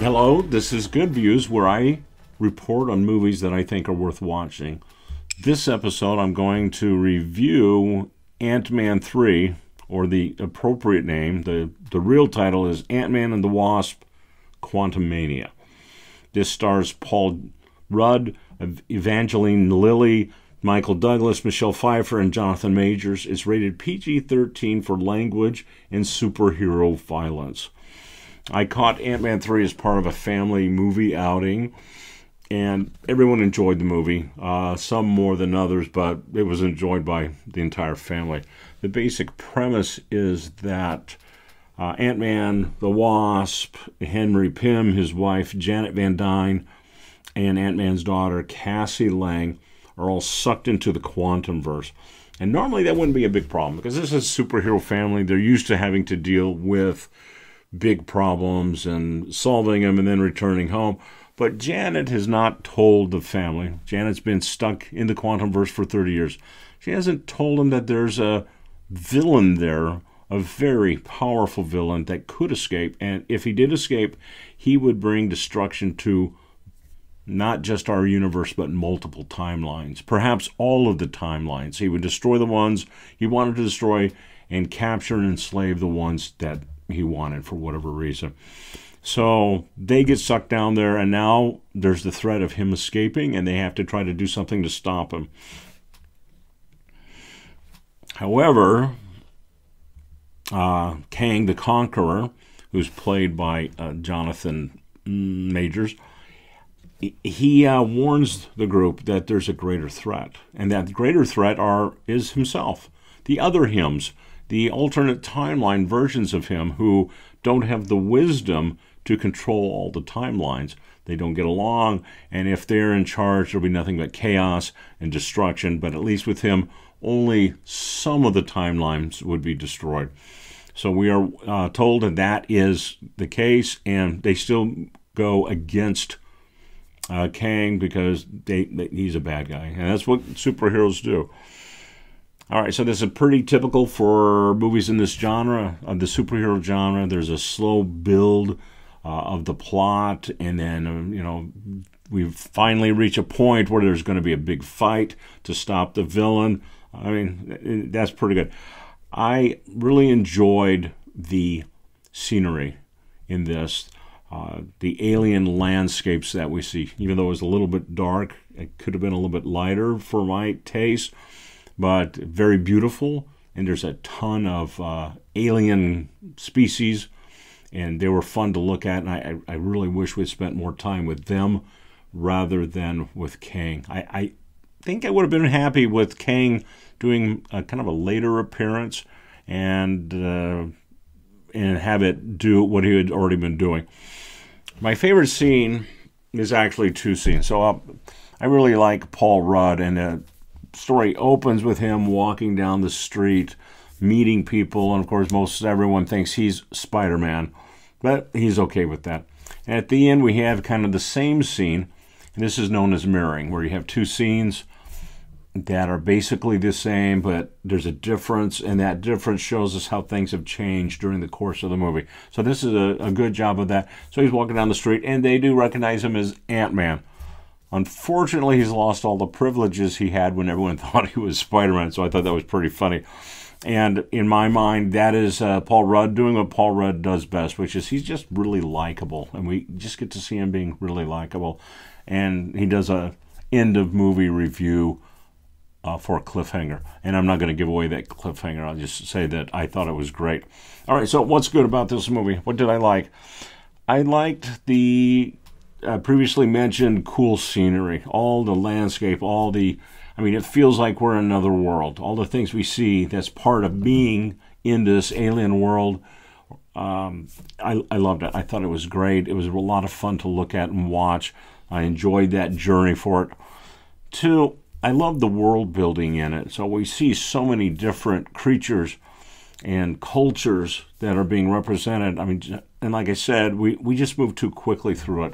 Hello, this is Good Views, where I report on movies that I think are worth watching. This episode, I'm going to review Ant-Man 3, or the appropriate name. The real title is Ant-Man and the Wasp, Quantumania. This stars Paul Rudd, Evangeline Lilly, Michael Douglas, Michelle Pfeiffer, and Jonathan Majors. It's rated PG-13 for language and superhero violence. I caught Ant-Man 3 as part of a family movie outing, and everyone enjoyed the movie, some more than others, but it was enjoyed by the entire family. The basic premise is that Ant-Man, the Wasp, Henry Pym, his wife Janet Van Dyne, and Ant-Man's daughter Cassie Lang are all sucked into the Quantumverse. And normally that wouldn't be a big problem, because this is a superhero family. They're used to having to deal with big problems and solving them and then returning home. But Janet has not told the family. Janet's been stuck in the Quantumverse for 30 years. She hasn't told them that there's a villain there, a very powerful villain that could escape. And if he did escape, he would bring destruction to not just our universe, but multiple timelines. Perhaps all of the timelines. He would destroy the ones he wanted to destroy and capture and enslave the ones that he wanted for whatever reason. So they get sucked down there, and now there's the threat of him escaping, and they have to try to do something to stop him. However, Kang the Conqueror, who's played by Jonathan Majors, he warns the group that there's a greater threat, and that greater threat is himself, the other hims, the alternate timeline versions of him who don't have the wisdom to control all the timelines. They don't get along, and if they're in charge, there'll be nothing but chaos and destruction. But at least with him, only some of the timelines would be destroyed. So we are told that that is the case, and they still go against Kang because he's a bad guy, and that's what superheroes do. All right, so this is pretty typical for movies in this genre, of the superhero genre. There's a slow build of the plot, and then, we finally reach a point where there's going to be a big fight to stop the villain. I mean, that's pretty good. I really enjoyed the scenery in this, the alien landscapes that we see. Even though it was a little bit dark, it could have been a little bit lighter for my taste, but very beautiful, and there's a ton of alien species, and they were fun to look at, and I really wish we'd spent more time with them rather than with Kang. I think I would have been happy with Kang doing a kind of a later appearance and have it do what he had already been doing. My favorite scene is actually two scenes. So I really like Paul Rudd, and the story opens with him walking down the street, meeting people, and of course most everyone thinks he's Spider-Man, but he's okay with that. And at the end we have kind of the same scene, and this is known as mirroring, where you have two scenes that are basically the same, but there's a difference, and that difference shows us how things have changed during the course of the movie. So this is a good job of that. So he's walking down the street, and they do recognize him as Ant-Man. Unfortunately, he's lost all the privileges he had when everyone thought he was Spider-Man, so I thought that was pretty funny. And in my mind, that is Paul Rudd doing what Paul Rudd does best, which is he's just really likable, and we just get to see him being really likable. And he does a end-of-movie review for a cliffhanger, and I'm not going to give away that cliffhanger. I'll just say that I thought it was great. All right, so what's good about this movie? What did I like? I liked the previously mentioned cool scenery, all the landscape, it feels like we're in another world. All the things we see that's part of being in this alien world. I loved it. I thought it was great. It was a lot of fun to look at and watch. I enjoyed that journey for it. Two, I love the world building in it. So we see so many different creatures and cultures that are being represented. And like I said, we just moved too quickly through it.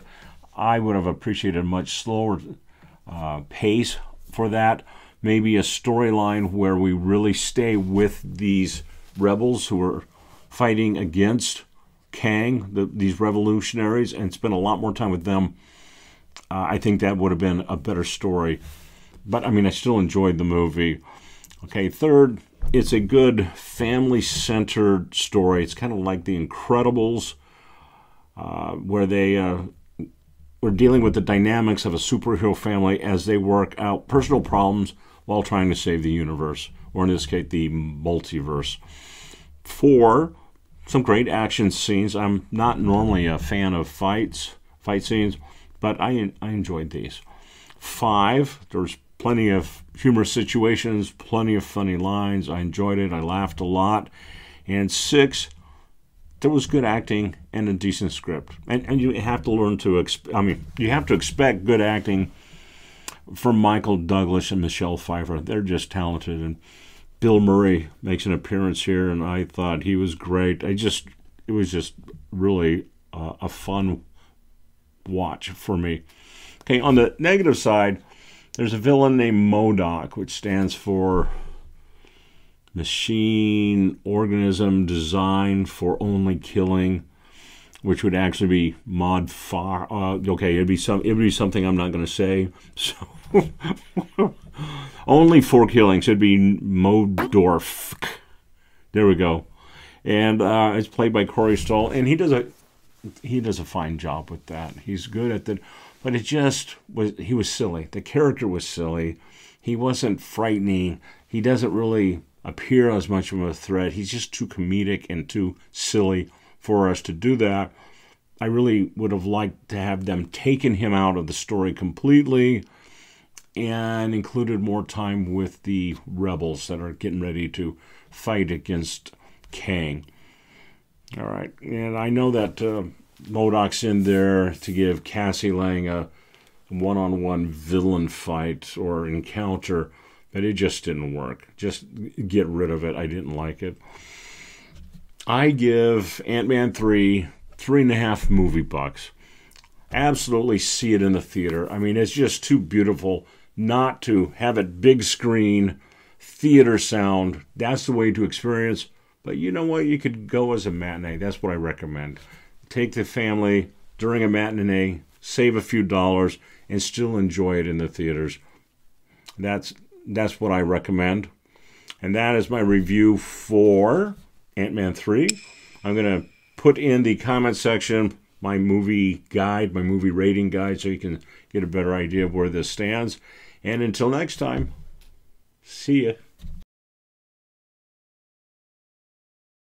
I would have appreciated a much slower pace for that. Maybe a storyline where we really stay with these rebels who are fighting against Kang, these revolutionaries, and spent a lot more time with them, I think that would have been a better story. But, I mean, I still enjoyed the movie. Okay, third, it's a good family-centered story. It's kind of like The Incredibles, where they were dealing with the dynamics of a superhero family as they work out personal problems while trying to save the universe, or in this case, the multiverse. 4, some great action scenes. I'm not normally a fan of fight scenes, but I enjoyed these. 5, there's plenty of humorous situations, plenty of funny lines. I enjoyed it. I laughed a lot. And 6, there was good acting and a decent script. And you have to learn to, you have to expect good acting from Michael Douglas and Michelle Pfeiffer. They're just talented. And Bill Murray makes an appearance here, and I thought he was great. It was just really a fun watch for me. Okay, on the negative side, there's a villain named MODOK, which stands for Machine Organism Designed for Only Killing, which would actually be okay, it'd be something I'm not going to say. So only for killing, so it'd be Modorf. There we go. And it's played by Corey Stoll, and he does a fine job with that. He's good at that, but he was silly. The character was silly. He wasn't frightening. He doesn't really appear as much of a threat. He's just too comedic and too silly for us to do that. I really would have liked to have them taken him out of the story completely and included more time with the rebels that are getting ready to fight against Kang. All right, and I know that MODOK's in there to give Cassie Lang a one-on-one villain fight or encounter, but it just didn't work. Just get rid of it. I didn't like it. I give Ant-Man 3.5 movie bucks. Absolutely see it in the theater. I mean, it's just too beautiful not to have it big screen, theater sound. That's the way to experience. But you know what? You could go as a matinee. That's what I recommend. Take the family during a matinee, save a few dollars, and still enjoy it in the theaters. That's what I recommend. And that is my review for Ant-Man 3. I'm going to put in the comment section my movie guide, my movie rating guide, so you can get a better idea of where this stands. And until next time, see ya.